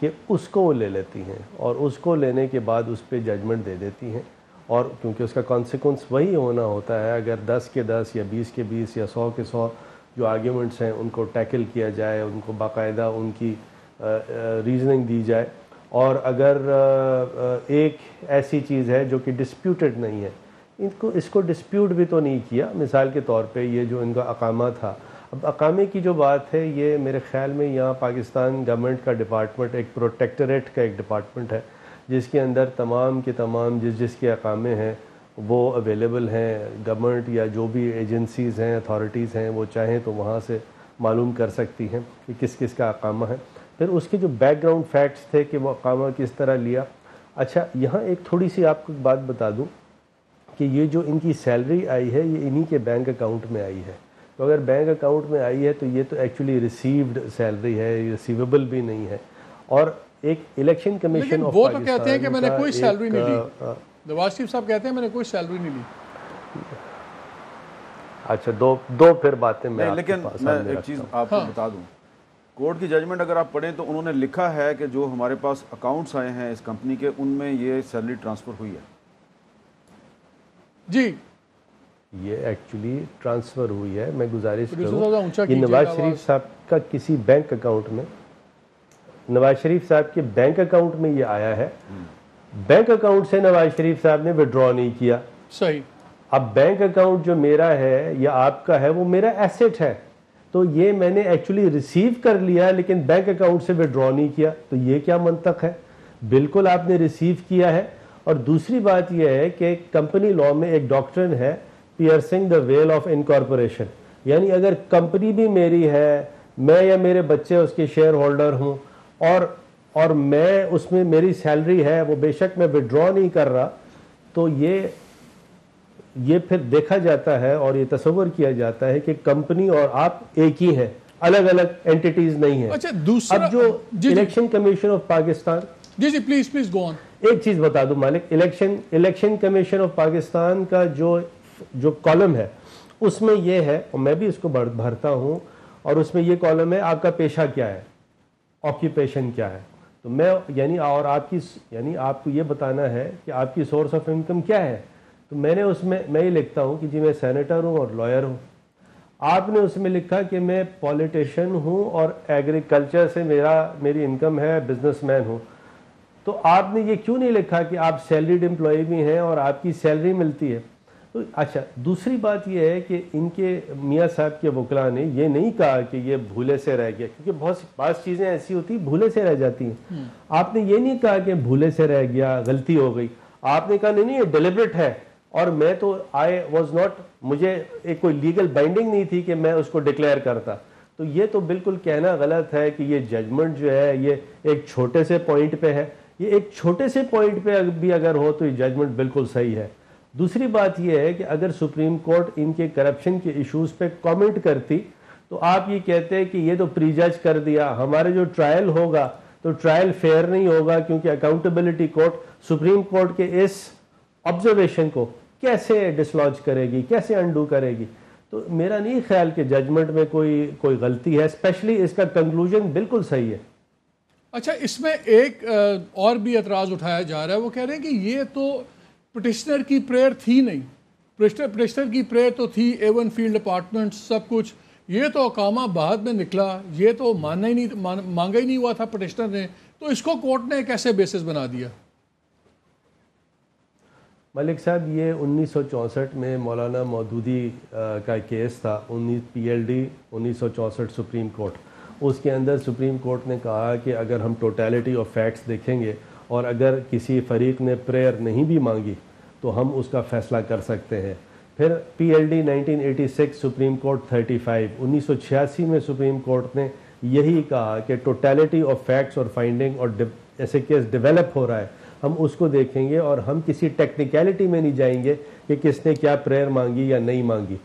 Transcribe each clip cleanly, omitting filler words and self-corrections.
کہ اس کو وہ لے لیتی ہیں اور اس کو لینے کے بعد اس پہ ججمنٹ دے دیتی ہیں، اور کیونکہ اس کا کانسیکوینس وہی ہونا ہوتا ہے، اگر 10 کے 10 یا 20 کے 20 یا 100 کے 100 جو آرگیومنٹس ہیں ان کو ٹیکل کیا جائے، ان کو باقاعدہ ان کی ریزننگ دی جائے، اور اگر ایک ایسی چیز ہے جو کہ ڈسپیوٹڈ نہیں ہے، اس کو ڈسپیوٹ بھی تو نہیں کیا، مثال کے طور پہ یہ جو ان کا اقامہ تھا، اب اقامے کی جو بات ہے یہ میرے خیال میں یہاں پاکستان گورنمنٹ کا ڈپارٹمنٹ ایک پروٹیکٹریٹ کا ایک ڈپارٹمنٹ ہے جس کے اندر تمام کے تمام جس کے اقامے ہیں وہ اویلیبل ہیں، گورنمنٹ یا جو بھی ایجنسیز ہیں، اتھارٹیز ہیں، وہ چاہیں تو وہاں سے معلوم کر سکتی ہیں کہ کس کس کا اقامہ ہے۔ پھر اس کے جو بیک گراؤنڈ فیکٹس تھے کہ وہ اقامہ کس طرح لیا۔ اچھا، یہاں ایک تھوڑی سی آپ کو بات بتا دوں کہ یہ جو ان کی سیلری آئی ہے یہ انہی کے بینک اکاؤنٹ میں آئی ہے، تو اگر بینک اکاؤنٹ میں آئی ہے تو یہ تو ایکچولی ریسیوڈ سیلری ہے، یہ ریسیویبل بھی نہیں ہے۔ اور ایک الیکشن کمیشن آف وہ تو کہتے ہیں کہ میں نے کوئی سیلری نہیں لی، نواز شریف صاحب کہتے ہیں میں نے کوئی سیلری نہیں لی۔ اچھا، دو پھر باتیں میں لیکن میں ایک چیز آپ کو بتا دوں، کورٹ کی ججمنٹ اگر آپ پڑھیں تو انہوں نے لکھا ہے کہ جو ہمارے پاس اکاؤنٹس آئے ہیں اس کمپنی کے ان میں یہ سیلری ٹرانسفر ہوئی ہے۔ جی، یہ ایکچولی ٹرانسفر ہوئی ہے۔ میں گزارش کروں کہ نواز شریف صاحب کا کسی بینک اکاؤنٹ میں، نواز شریف صاحب کے بینک اکاؤنٹ میں یہ آیا ہے، بینک اکاؤنٹ سے نواز شریف صاحب نے وڈرا نہیں کیا۔ صحیح۔ اب بینک اکاؤنٹ جو میرا ہے یا آپ کا ہے وہ میرا ایسٹ ہے، تو یہ میں نے ایکچولی ریسیو کر لیا لیکن بینک اکاؤنٹ سے وڈرا نہیں کیا، تو یہ کیا منطق ہے؟ بالکل آپ نے ریسیو کیا ہے۔ اور دوسری بات یہ ہے کہ کمپنی لاء میں ایک ڈاکٹرن ہے piercing the well of incorporation, یعنی اگر کمپنی بھی میری ہے، میں یا میرے بچے اس کے شیئر ہولڈر ہوں، اور میں اس میں میری سیلری ہے، وہ بے شک میں وڈرا نہیں کر رہا، تو یہ پھر دیکھا جاتا ہے اور یہ تصور کیا جاتا ہے کہ کمپنی اور آپ ایک ہی ہیں، الگ الگ اینٹیٹیز نہیں ہیں۔ اچھا، دوسرا اب جو الیکشن کمیشن آف پاکستان، جی پلیز گو آن۔ ایک چیز بتا دوں مالک، الیکشن کمیشن آف پاکستان کا جو کالم ہے اس میں یہ ہے، اور میں بھی اس کو بھرتا ہوں، اور اس میں یہ کالم ہے آپ کا پیشہ کیا ہے، آکیوپیشن کیا ہے، تو میں اور آپ کو یہ بتانا ہے کہ آپ کی سورس آف انکم کیا ہے، تو میں نے اس میں یہ لکھتا ہوں کہ جی میں سینیٹر ہوں اور لائر ہوں۔ آپ نے اس میں لکھا کہ میں پولیٹیشین ہوں اور ایگریکلچر سے میری انکم ہے، بزنس مین ہوں، تو آپ نے یہ کیوں نہیں لکھا کہ آپ سیلریڈ امپلائی بھی ہیں اور آپ کی سیلری ملتی ہے؟ تو اچھا، دوسری بات یہ ہے کہ ان کے میاں صاحب کے وکلاء نے یہ نہیں کہا کہ یہ بھولے سے رہ گیا، کیونکہ بعض چیزیں ایسی ہوتی بھولے سے رہ جاتی ہیں۔ آپ نے یہ نہیں کہا کہ بھولے سے رہ گیا، غلطی ہو گئی، آپ نے کہا نہیں یہ ڈیلیبریٹ ہے، اور میں تو مجھے ایک کوئی لیگل بائنڈنگ نہیں تھی کہ میں اس کو ڈکلیئر کرتا، تو یہ تو بالکل کہنا غلط ہے کہ یہ ججمنٹ جو ہے یہ ایک چھوٹے سے پوائنٹ پہ ہے۔ یہ ایک چھوٹے سے پوائنٹ پہ بھی اگر ہو تو یہ ججمنٹ بالکل صحیح ہے۔ دوسری بات یہ ہے کہ اگر سپریم کورٹ ان کے کرپشن کے ایشوز پہ کامنٹ کرتی تو آپ یہ کہتے کہ یہ تو پری جج کر دیا، ہمارے جو ٹرائل ہوگا تو ٹرائل فیئر نہیں ہوگا، کیونکہ اکاؤنٹیبلٹی کورٹ سپریم کورٹ کے اس آبزرویشن کو کیسے ڈسلوج کرے گی، کیسے انڈو کرے گی؟ تو میرا نہیں خیال کہ ججمنٹ میں کوئی غلطی ہے، اسپیشلی اس کا کنکلوژن بالکل صحیح ہے۔ اچھا، اس میں ایک اور بھی اعتراض اٹھایا جا رہا ہے، وہ کہہ رہے ہیں کہ یہ تو پٹیشنر کی پریئر تھی نہیں، پٹیشنر کی پریئر تو تھی ایون فیلڈ اپارٹمنٹ سب کچھ، یہ تو اقامہ بعد میں نکلا، یہ تو مانگا ہی نہیں ہوا تھا پٹیشنر نے، تو اس کو کورٹ نے کیسے بیسس بنا دیا؟ ملک صاحب، یہ 1964 میں مولانا مودودی کا کیس تھا، PLD 1964 سپریم کورٹ، اس کے اندر سپریم کورٹ نے کہا کہ اگر ہم ٹوٹیلٹی آف فیکٹس دیکھیں گے اور اگر کسی فریق نے پریئر نہیں بھی مانگی تو ہم اس کا فیصلہ کر سکتے ہیں۔ پھر PLD 1986 سپریم کورٹ 35، 1986 میں سپریم کورٹ نے یہی کہا کہ ٹوٹیلٹی آف فیکٹس اور فائنڈنگ، اور ایسے کیس ڈیولپ ہو رہا ہے ہم اس کو دیکھیں گے، اور ہم کسی ٹیکنیکلٹی میں نہیں جائیں گے کہ کس نے کیا پریئر مانگی یا نہیں مانگی۔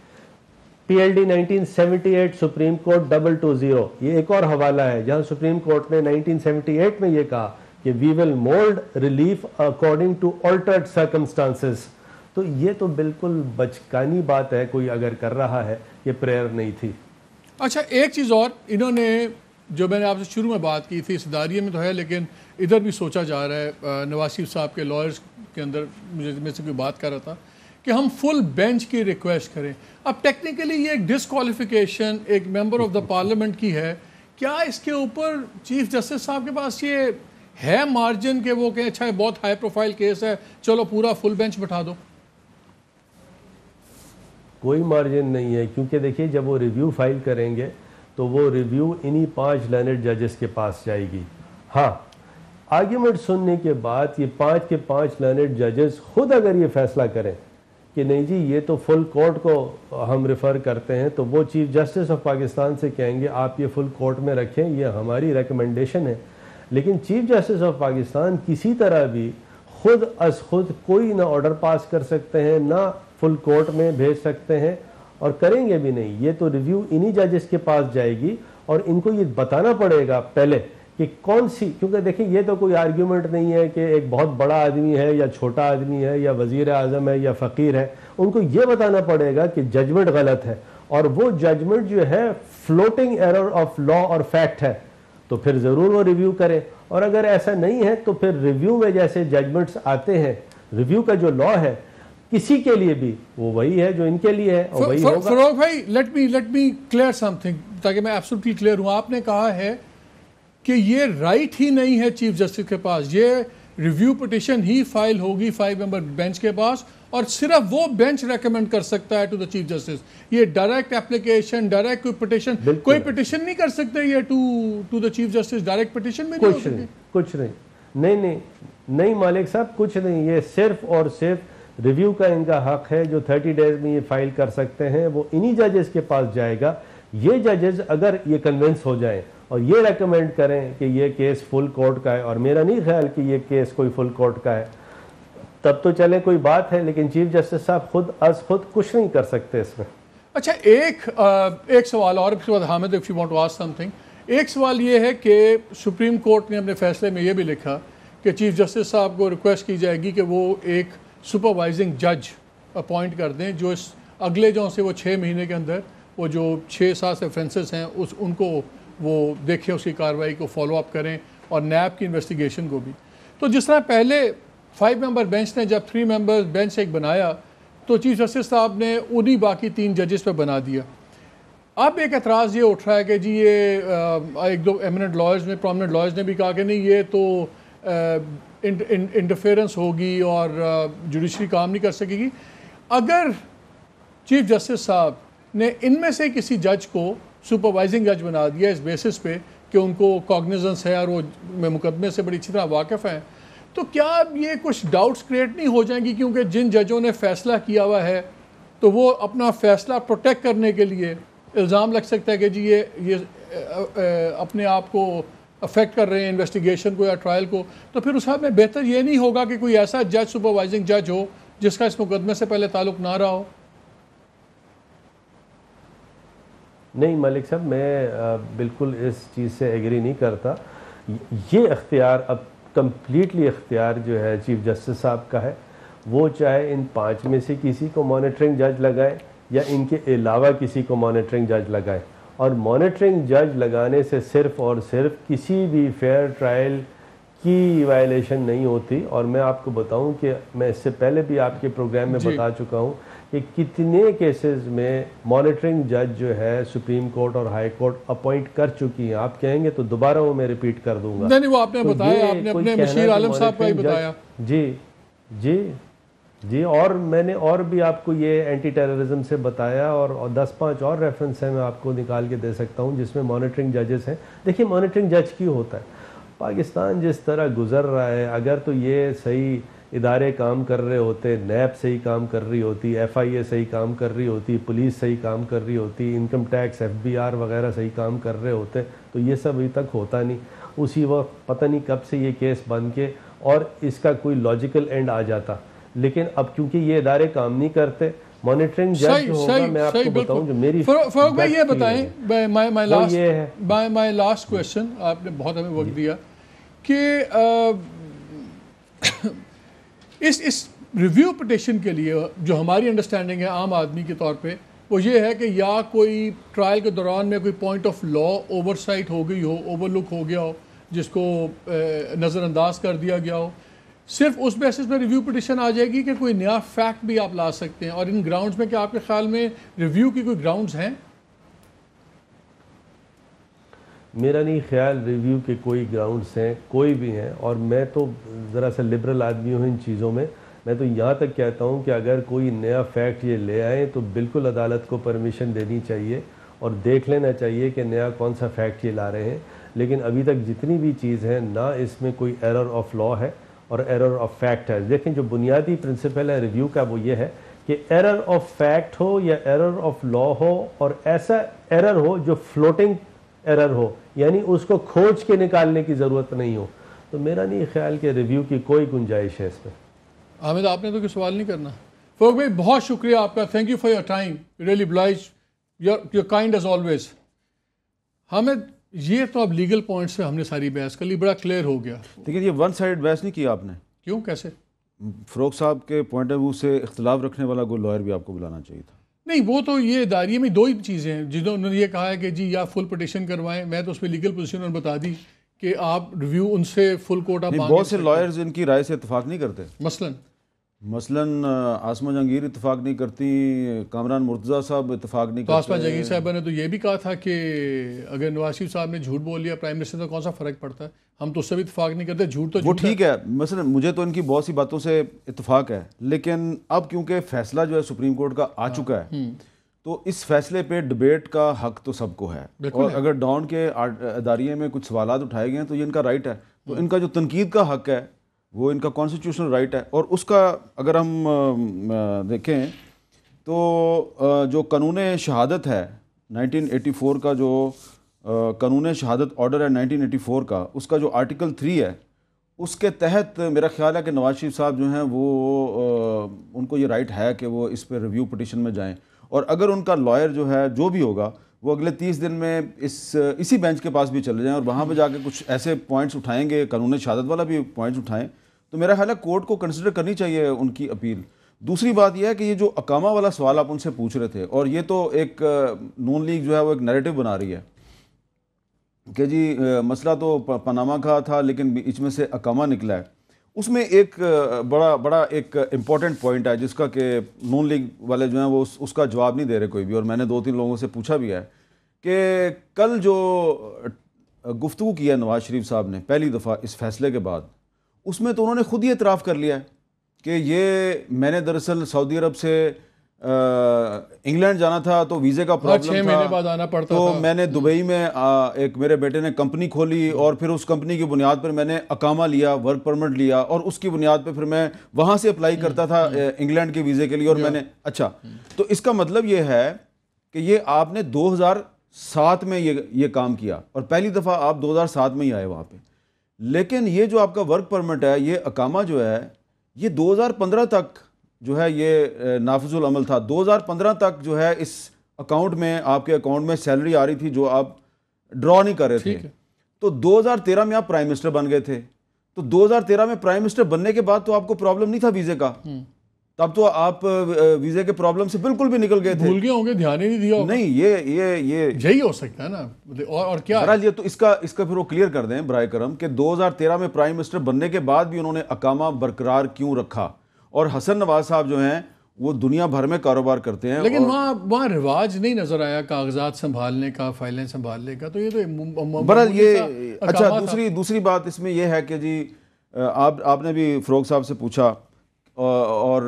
PLD 1978 سپریم کورٹ 220، یہ ایک اور حوالہ ہے جہاں سپریم کورٹ نے 1978 میں یہ کہا کہ we will mould relief according to altered circumstances. تو یہ تو بالکل بچکانی بات ہے، کوئی اگر کر رہا ہے، یہ پریئر نہیں تھی۔ اچھا، ایک چیز اور، انہوں نے جو میں نے آپ سے شروع میں بات کی تھی، صداریے میں تو ہے لیکن ادھر بھی سوچا جا رہا ہے، نواز شریف صاحب کے لائرز کے اندر میں سے کوئی بات کر رہا تھا کہ ہم فل بینچ کی ریکویسٹ کریں. اب ٹیکنیکلی یہ ایک ڈسکوالیفیکیشن ایک ممبر آف دا پارلیمنٹ کی ہے، کیا اس کے اوپر چیف جسٹس صاحب کے پاس یہ ہے مارجن کہ وہ کہیں اچھا بہت ہائی پروفائل کیس ہے چلو پورا فل بینچ بٹھا دو؟ کوئی مارجن نہیں ہے، کیونکہ دیکھیے جب وہ ریویو فائل کریں گے تو وہ ریویو انہی 5 لرنڈ ججز کے پاس جائے گی. ہاں، آرگیومنٹ سننے کے بعد یہ 5 کے 5 لرنڈ ججز خود اگر یہ فیصلہ کریں کہ نہیں جی یہ تو فل کورٹ کو ہم ریفر کرتے ہیں، تو وہ چیف جسٹس آف پاکستان سے کہیں گے آپ یہ فل کورٹ میں رکھیں، یہ ہماری ریکمنڈیشن ہے. لیکن چیف جسٹس آف پاکستان کسی طرح بھی خود از خود کوئی نہ آرڈر پاس کر سکتے ہیں، نہ فل کورٹ میں بھیج سکتے ہیں، اور کریں گے بھی نہیں. یہ تو ریویو انہی ججز کے پاس جائے گی اور ان کو یہ بتانا پڑے گا پہلے کہ کون سی، کیونکہ دیکھیں یہ تو کوئی آرگیومنٹ نہیں ہے کہ ایک بہت بڑا آدمی ہے یا چھوٹا آدمی ہے یا وزیر اعظم ہے یا فقیر ہے. ان کو یہ بتانا پڑے گا کہ ججمنٹ غلط ہے، اور وہ ججمنٹ جو ہے فلوٹنگ ایرر آف لا اور فیکٹ ہے، تو پھر ضرور وہ ریویو کرے. اور اگر ایسا نہیں ہے تو پھر ریویو میں جیسے ججمنٹس آتے ہیں، ریویو کا جو لا ہے کسی کے لیے بھی وہ وہی ہے جو ان کے لیے ہے اور وہی ہوگا. فروغ بھائی let me clear some thing تاکہ میں ایبسولوٹلی کلیئر ہوں. آپ نے کہا ہے کہ یہ رائٹ ہی نہیں ہے چیف جسٹس کے پاس، یہ ریویو پٹیشن ہی فائل ہوگی 5 ممبر بینچ کے پاس، اور صرف وہ بینچ ریکمینڈ کر سکتا ہے ٹو دا چیف جسٹس. یہ ڈائریکٹ اپلیکیشن، ڈائریکٹ کوئی پٹیشن، کوئی پٹیشن نہیں کر سکتے یہ to the chief justice, direct petition میں کچھ نہیں مالک صاحب، کچھ نہیں. یہ صرف اور صرف ریویو کا ان کا حق ہے جو 30 ڈیز میں یہ فائل کر سکتے ہیں، وہ انہی ججز کے پاس جائے گا. یہ ججز اگر یہ کنونس ہو جائیں اور یہ ریکمینڈ کریں کہ یہ کیس فل کورٹ کا ہے، اور میرا نہیں خیال کہ یہ کیس کوئی فل کورٹ کا ہے، تب تو چلے کوئی بات ہے، لیکن چیف جسٹس صاحب خود از خود کچھ نہیں کر سکتے اس میں. اچھا ایک سوال اور، اس کے بعد Hamid if you want to ask something. ایک سوال یہ ہے کہ سپریم کورٹ نے اپنے فیصلے میں یہ بھی لکھا کہ چیف جسٹس صاحب کو ریکویسٹ کی جائے گی کہ وہ ایک سپروائزنگ جج اپوائنٹ کر دیں جو اس اگلے جو سے وہ 6 مہینے کے اندر وہ جو 6-7 ریفرنسز ہیں ان کو وہ دیکھیں، اس کی کارروائی کو فالو اپ کریں، اور نیب کی انویسٹیگیشن کو بھی. تو جس طرح پہلے 5 ممبر بینچ نے جب 3 ممبر بینچ ایک بنایا تو چیف جسٹس صاحب نے انہی باقی 3 ججز پہ بنا دیا. اب ایک اعتراض یہ اٹھ رہا ہے کہ جی یہ ایک دو ایمننٹ لائرز نے، پرومننٹ لائرز نے بھی کہا کہ نہیں یہ تو انٹرفیئرنس ہوگی اور جوڈیشری کام نہیں کر سکے گی. اگر چیف جسٹس صاحب نے ان میں سے کسی جج کو سپروائزنگ جج بنا دیا اس بیسس پہ کہ ان کو کاگنیزنس ہے اور وہ مقدمے سے بڑی اچھی طرح واقف ہیں، تو کیا یہ کچھ ڈاؤٹس کریٹ نہیں ہو جائیں گی؟ کیونکہ جن ججوں نے فیصلہ کیا ہوا ہے تو وہ اپنا فیصلہ پروٹیکٹ کرنے کے لیے الزام لگ سکتا ہے کہ جی یہ اپنے آپ کو افیکٹ کر رہے ہیں انویسٹیگیشن کو یا ٹرائل کو. تو پھر اس حال میں بہتر یہ نہیں ہوگا کہ کوئی ایسا جج سپروائزنگ جج ہو جس کا اس مقدمے سے پہلے تعلق نہ رہا ہو؟ نہیں ملک صاحب، میں بالکل اس چیز سے ایگری نہیں کرتا. یہ اختیار اب کمپلیٹلی اختیار جو ہے چیف جسٹس صاحب کا ہے. وہ چاہے ان 5 میں سے کسی کو مانیٹرنگ جج لگائے یا ان کے علاوہ کسی کو مانیٹرنگ جج لگائے، اور مانیٹرنگ جج لگانے سے صرف اور صرف کسی بھی فیئر ٹرائل کی وائلیشن نہیں ہوتی. اور میں آپ کو بتاؤں کہ میں اس سے پہلے بھی آپ کے پروگرام میں بتا چکا ہوں کہ کتنے کیسز میں مانیٹرنگ جج جو ہے سپریم کورٹ اور ہائی کورٹ اپوائنٹ کر چکی ہیں. آپ کہیں گے تو دوبارہ وہ میں ریپیٹ کر دوں گا. نہیں وہ آپ نے بتایا، آپ نے اپنے مشیر عالم صاحب کا ہی بتایا. جی اور میں نے اور بھی آپ کو یہ اینٹی ٹیررزم سے بتایا، اور 10-5 اور ریفرنس ہیں میں آپ کو نکال کے دے سکتا ہوں جس میں مانیٹرنگ ججز ہیں. دیکھیے مانیٹرنگ جج کیوں ہوتا ہے؟ پاکستان جس طرح گزر رہا ہے، اگر تو یہ صحیح ادارے کام کر رہے ہوتے، نیب صحیح کام کر رہی ہوتی، FIA صحیح کام کر رہی ہوتی، پولیس صحیح کام کر رہی ہوتی، انکم ٹیکس FBR وغیرہ صحیح کام کر رہے ہوتے، تو یہ سب ابھی تک ہوتا نہیں. اسی وقت پتہ نہیں کب سے یہ کیس بن کے اور اس کا کوئی لاجیکل اینڈ آ جاتا. لیکن اب کیونکہ یہ ادارے کام نہیں کرتے، مانیٹرنگ جج جو ہوگا، میں آپ کو بتاؤں جو میری فروغ بھائی یہ بتائیں، مائی لاسٹ کویسچن، آپ نے بہت ہمیں وقت دیا، کہ اس ریویو پٹیشن کے لیے جو ہماری انڈرسٹینڈنگ ہے عام آدمی کے طور پہ وہ یہ ہے کہ یا کوئی ٹرائل کے دوران میں کوئی point of law oversight ہو گئی ہو, اوور لک ہو گیا ہو, جس کو نظر انداز کر دیا گیا ہو. صرف اس بیسس پہ ریویو پٹیشن آ جائے گی کہ کوئی نیا فیکٹ بھی آپ لا سکتے ہیں؟ اور ان گراؤنڈز میں کیا آپ کے خیال میں ریویو کی کوئی گراؤنڈز ہیں؟ میرا نہیں خیال ریویو کے کوئی گراؤنڈز ہیں, کوئی بھی ہیں. اور میں تو ذرا سا لبرل آدمی ہوں ان چیزوں میں. میں تو یہاں تک کہتا ہوں کہ اگر کوئی نیا فیکٹ یہ لے آئیں تو بالکل عدالت کو پرمیشن دینی چاہیے اور دیکھ لینا چاہیے کہ نیا کون سا فیکٹ یہ لا رہے ہیں. لیکن ابھی تک جتنی بھی چیز ہیں, نہ اس میں کوئی ایرر آف لا ہے اور ایرر آف فیکٹ ہے. دیکھیں جو بنیادی پرنسپل ہے ریویو کا وہ یہ ہے کہ ایرر آف فیکٹ ہو یا ایرر آف لا ہو, اور ایسا ایرر ہو جو فلوٹنگ ایرر ہو, یعنی اس کو کھوج کے نکالنے کی ضرورت نہیں ہو. تو میرا نہیں خیال کہ ریویو کی کوئی گنجائش ہے اس میں. حامد آپ نے تو کوئی سوال نہیں کرنا. فروغ بھائی بہت شکریہ آپ کا, thank you for your time, really obliged, your kind as always. Hamid یہ تو اب لیگل پوائنٹ سے ہم نے ساری بحث کر لی, بڑا کلیئر ہو گیا. لیکن یہ ون سائڈ بحث نہیں کی آپ نے. کیوں, کیسے؟ فروغ صاحب کے پوائنٹ آف ویو سے اختلاف رکھنے والا کوئی لائر بھی آپ کو بلانا چاہیے تھا. نہیں, وہ تو یہ اداریے میں دو ہی چیزیں ہیں جنہوں نے یہ کہا ہے کہ جی یا فل پٹیشن کروائیں. میں تو اس پہ لیگل پوزیشن انہوں نے بتا دی کہ آپ ریویو ان سے فل کوٹ آپ مانگیں. بہت سے لائرز ان کی رائے سے اتفاق نہیں کرتے. مثلاً آسمہ جہانگیر اتفاق نہیں کرتی, کامران مرتضیٰ صاحب اتفاق نہیں کرتے. تو آسمہ جہانگیر صاحبہ نے تو یہ بھی کہا تھا کہ اگر نواز شریف صاحب نے جھوٹ بول لیا پرائم منسٹر سے کون سا فرق پڑتا ہے, ہم تو اس سے بھی اتفاق نہیں کرتے. جھوٹ تو وہ ٹھیک ہے, مثلا مجھے تو ان کی بہت سی باتوں سے اتفاق ہے, لیکن اب کیونکہ فیصلہ جو ہے سپریم کورٹ کا آ چکا ہے تو اس فیصلے پہ ڈبیٹ کا حق تو سب کو ہے. اور اگر ڈاؤن کے اداریے میں کچھ سوالات اٹھائے گئے ہیں تو یہ ان کا رائٹ ہے, تو ان کا جو تنقید کا حق ہے وہ ان کا کانسٹیٹیوشنل رائٹ ہے. اور اس کا اگر ہم دیکھیں تو جو قانون شہادت ہے 1984 کا, جو قانون شہادت آرڈر ہے 1984 کا, اس کا جو آرٹیکل 3 ہے, اس کے تحت میرا خیال ہے کہ نواز شریف صاحب جو ہیں وہ ان کو یہ رائٹ ہے کہ وہ اس پہ ریویو پٹیشن میں جائیں. اور اگر ان کا لائر جو ہے جو بھی ہوگا وہ اگلے 30 دن میں اسی بینچ کے پاس بھی چلے جائیں اور وہاں پہ جا کے کچھ ایسے پوائنٹس اٹھائیں گے, قانون شہادت والا بھی پوائنٹس اٹھائیں, تو میرا خیال ہے کورٹ کو کنسیڈر کرنی چاہیے ان کی اپیل. دوسری بات یہ ہے کہ یہ جو اقامہ والا سوال آپ ان سے پوچھ رہے تھے, اور یہ تو ایک نون لیگ جو ہے وہ ایک نیریٹو بنا رہی ہے کہ جی مسئلہ تو پاناما کا تھا لیکن بیچ میں سے اقامہ نکلا ہے. اس میں ایک بڑا ایک امپورٹنٹ پوائنٹ ہے جس کا کہ نون لیگ والے جو ہیں وہ اس کا جواب نہیں دے رہے کوئی بھی, اور میں نے 2-3 لوگوں سے پوچھا بھی ہے کہ کل جو گفتگو کی ہے نواز شریف صاحب نے پہلی دفعہ اس فیصلے کے بعد, اس میں تو انہوں نے خود ہی اعتراف کر لیا ہے کہ یہ میں نے دراصل سعودی عرب سے انگلینڈ جانا تھا تو ویزے کا پرابلم 6 مہینے بعد آنا پڑتا تھا, تو میں نے دبئی میں ایک میرے بیٹے نے کمپنی کھولی اور پھر اس کمپنی کی بنیاد پر میں نے اقامہ لیا, ورک پرمٹ لیا, اور اس کی بنیاد پہ پھر میں وہاں سے اپلائی کرتا تھا انگلینڈ کے ویزے کے لیے, اور میں نے اچھا, تو اس کا مطلب یہ ہے کہ یہ آپ نے 2007 میں یہ کام کیا اور پہلی دفعہ آپ 2007 میں ہی آئے وہاں پہ. لیکن یہ جو آپ کا ورک پرمٹ ہے, یہ اقامہ جو ہے یہ 2015 تک جو ہے یہ نافذ العمل تھا. 2015 تک جو ہے اس اکاؤنٹ میں آپ کے اکاؤنٹ میں سیلری آ رہی تھی جو آپ ڈرا نہیں کر رہے تھے. تو 2013 میں آپ پرائم منسٹر بن گئے تھے, تو 2013 میں پرائم منسٹر بننے کے بعد تو آپ کو پرابلم نہیں تھا ویزے کا, تب تو آپ ویزے کے پرابلم سے بالکل بھی نکل گئے تھے. بھول گئے ہوں گے, دھیان ہی نہیں دیا ہوگا. نہیں, یہ یہی ہو سکتا ہے نا. اور کیا بہرحال یہ تو اس کا پھر وہ کلیئر کر دیں برائے کرم کہ 2013 میں پرائم منسٹر بننے کے بعد بھی انہوں نے اقامہ برقرار کیوں رکھا. اور حسن نواز صاحب جو ہیں وہ دنیا بھر میں کاروبار کرتے ہیں, لیکن وہاں رواج نہیں نظر آیا کاغذات سنبھالنے کا, فائلیں سنبھالنے کا. تو یہ تو بہرحال یہ اچھا. دوسری بات اس میں یہ ہے کہ جی آپ نے بھی فروغ صاحب سے پوچھا, اور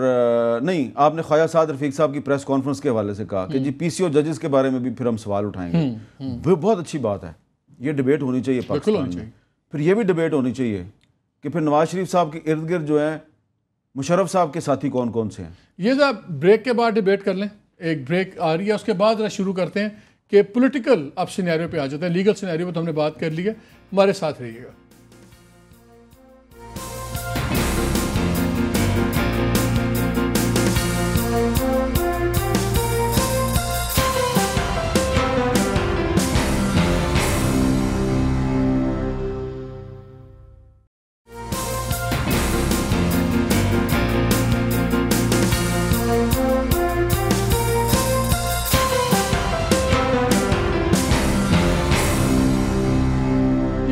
نہیں, آپ نے خواجہ سعد رفیق صاحب کی پریس کانفرنس کے حوالے سے کہا کہ جی پی سی او ججز کے بارے میں بھی پھر ہم سوال اٹھائیں گے. بہت اچھی بات ہے, یہ ڈیبیٹ ہونی چاہیے پاکستان میں. پھر یہ بھی ڈیبیٹ ہونی چاہیے کہ پھر نواز شریف صاحب کے ارد گرد جو ہیں مشرف صاحب کے ساتھی کون کون سے ہیں. یہ ذرا بریک کے بعد ڈیبیٹ کر لیں, ایک بریک آ رہی ہے, اس کے بعد ذرا شروع کرتے ہیں کہ پولیٹیکل اب سینیریو پہ آ جاتے ہیں. لیگل سینیریو پہ تو ہم نے بات کر لی ہے, ہمارے ساتھ رہیے گا.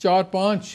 4-5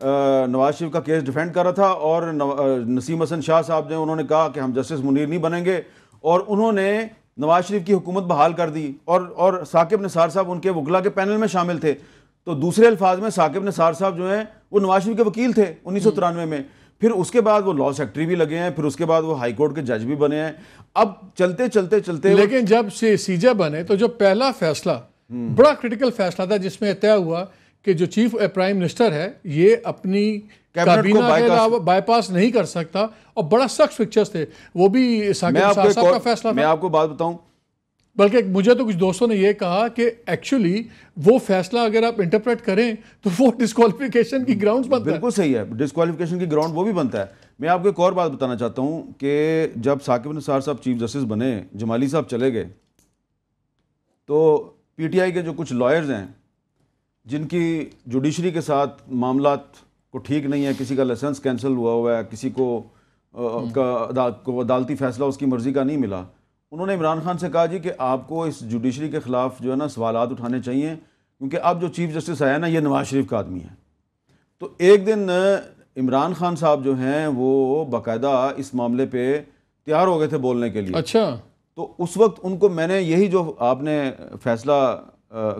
نواز شریف کا کیس ڈیفینڈ کر رہا تھا، اور نسیم حسن شاہ صاحب نے انہوں نے کہا کہ ہم جسٹس منیر نہیں بنیں گے، اور انہوں نے نواز شریف کی حکومت بحال کر دی، اور ثاقب نثار صاحب ان کے وکلا کے پینل میں شامل تھے. تو دوسرے الفاظ میں ثاقب نثار صاحب جو ہیں وہ نواز شریف کے وکیل تھے 1993 میں. پھر اس کے بعد وہ لا سیکٹری بھی لگے ہیں، پھر اس کے بعد وہ ہائی کورٹ کے جج بھی بنے ہیں. اب چلتے لیکن جب سے سی جے بنے تو جو پہلا فیصلہ بڑا کرٹیکل فیصلہ تھا جس میں طے ہوا کہ جو چیف پرائم منسٹر ہے یہ اپنی کابینہ کے علاوہ بائی پاس نہیں کر سکتا، اور بڑا سخت فکچرز تھے وہ بھی ثاقب نثار صاحب کا فیصلہ تھا. میں آپ کو بات بتاؤں، بلکہ مجھے تو کچھ دوستوں نے یہ کہا کہ ایکچولی وہ فیصلہ اگر آپ انٹرپریٹ کریں تو وہ ڈسکوالیفیکیشن کی گراؤنڈز بنتا ہے. بالکل صحیح ہے، ڈسکوالیفیکیشن کی گراؤنڈ وہ بھی بنتا ہے. میں آپ کو ایک اور بات بتانا چاہتا ہوں کہ جب ثاقب نثار صاحب چیف جسٹس بنے، جمالی صاحب چلے گئے، تو پی ٹی آئی کے جو کچھ لائرز ہیں جن کی جوڈیشری کے ساتھ معاملات کو ٹھیک نہیں ہے، کسی کا لائسنس کینسل ہوا ہے، کسی کو عدالتی فیصلہ اس کی مرضی کا نہیں ملا، انہوں نے عمران خان سے کہا جی کہ آپ کو اس جوڈیشری کے خلاف جو ہے نا سوالات اٹھانے چاہیے، کیونکہ اب جو چیف جسٹس آیا نا یہ نواز شریف کا آدمی ہے. تو ایک دن عمران خان صاحب جو ہیں وہ باقاعدہ اس معاملے پہ تیار ہو گئے تھے بولنے کے لیے. اچھا. تو اس وقت ان کو میں نے یہی جو آپ نے فیصلہ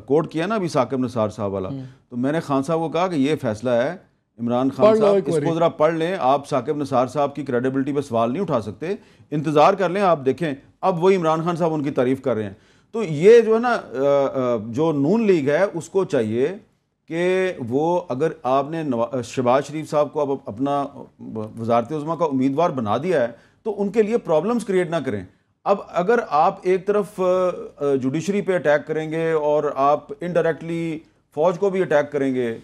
کوٹ کیا نا ابھی ثاقب نثار صاحب والا، تو میں نے خان صاحب کو کہا کہ یہ فیصلہ ہے عمران خان صاحب، اس کو ذرا پڑھ لیں. آپ ثاقب نثار صاحب کی کریڈیبلٹی پہ سوال نہیں اٹھا سکتے، انتظار کر لیں. آپ دیکھیں اب وہی عمران خان صاحب ان کی تعریف کر رہے ہیں. تو یہ جو ہے نا جو نون لیگ ہے اس کو چاہیے کہ وہ اگر آپ نے شہباز شریف صاحب کو اب اپنا وزارت عظمیٰ کا امیدوار بنا دیا ہے تو ان کے لیے پرابلمز کریٹ نہ کریں. اب اگر آپ ایک طرف جوڈیشری پہ اٹیک کریں گے اور آپ انڈائریکٹلی فوج کو بھی اٹیک کریں گے،